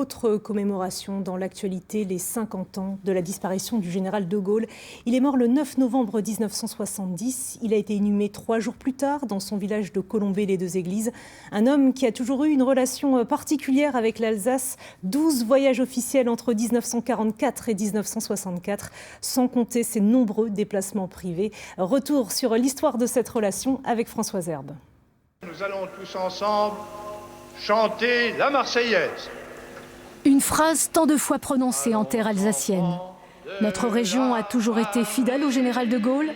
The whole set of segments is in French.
Autre commémoration dans l'actualité, les 50 ans de la disparition du général de Gaulle. Il est mort le 9 novembre 1970. Il a été inhumé 3 jours plus tard dans son village de Colombey-les-Deux-Églises. Un homme qui a toujours eu une relation particulière avec l'Alsace. 12 voyages officiels entre 1944 et 1964, sans compter ses nombreux déplacements privés. Retour sur l'histoire de cette relation avec Françoise Herbe. Nous allons tous ensemble chanter la Marseillaise. Une phrase tant de fois prononcée en terre alsacienne. Notre région a toujours été fidèle au général de Gaulle.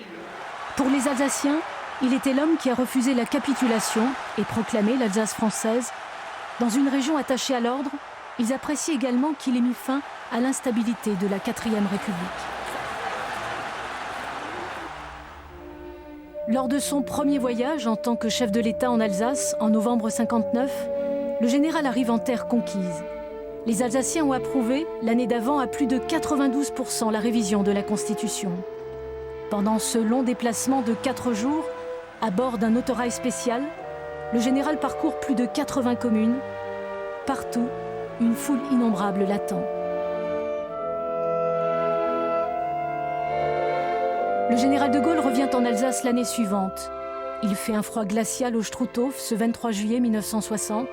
Pour les Alsaciens, il était l'homme qui a refusé la capitulation et proclamé l'Alsace française. Dans une région attachée à l'ordre, ils apprécient également qu'il ait mis fin à l'instabilité de la 4e République. Lors de son premier voyage en tant que chef de l'État en Alsace, en novembre 1959, le général arrive en terre conquise. Les Alsaciens ont approuvé, l'année d'avant, à plus de 92% la révision de la Constitution. Pendant ce long déplacement de 4 jours, à bord d'un autorail spécial, le général parcourt plus de 80 communes. Partout, une foule innombrable l'attend. Le général de Gaulle revient en Alsace l'année suivante. Il fait un froid glacial au Struthof ce 23 juillet 1960.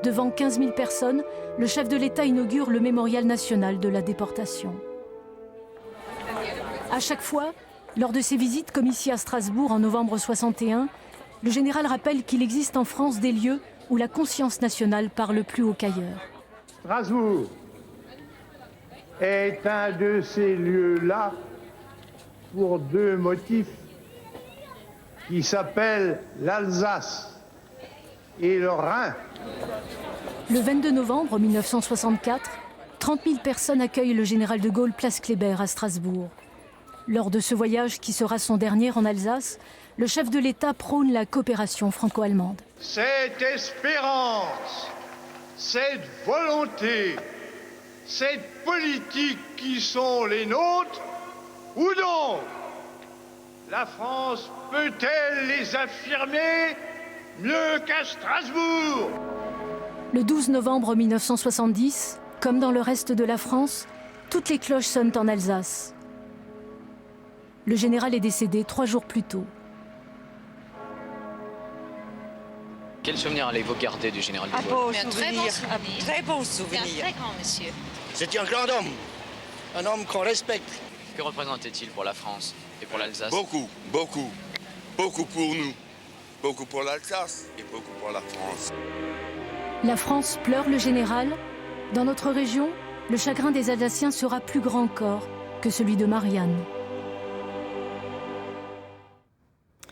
Devant 15 000 personnes, le chef de l'État inaugure le mémorial national de la déportation. À chaque fois, lors de ses visites, comme ici à Strasbourg en novembre 61, le général rappelle qu'il existe en France des lieux où la conscience nationale parle plus haut qu'ailleurs. Strasbourg est un de ces lieux-là pour 2 motifs qui s'appellent l'Alsace et le Rhin. Le 22 novembre 1964, 30 000 personnes accueillent le général de Gaulle place Kléber à Strasbourg. Lors de ce voyage qui sera son dernier en Alsace, le chef de l'État prône la coopération franco-allemande. Cette espérance, cette volonté, cette politique qui sont les nôtres, où donc la France peut-elle les affirmer mieux qu'à Strasbourg? Le 12 novembre 1970, comme dans le reste de la France, toutes les cloches sonnent en Alsace. Le général est décédé 3 jours plus tôt. Quel souvenir allez-vous garder du général de Gaulle? Un très bon souvenir. Un très bon souvenir. C'est un très grand monsieur. C'était un grand homme. Un homme qu'on respecte. Que représentait-il pour la France et pour l'Alsace? Beaucoup, beaucoup. Beaucoup pour nous. Beaucoup pour l'Alsace et beaucoup pour la France. La France pleure le général. Dans notre région, le chagrin des Alsaciens sera plus grand encore que celui de Marianne.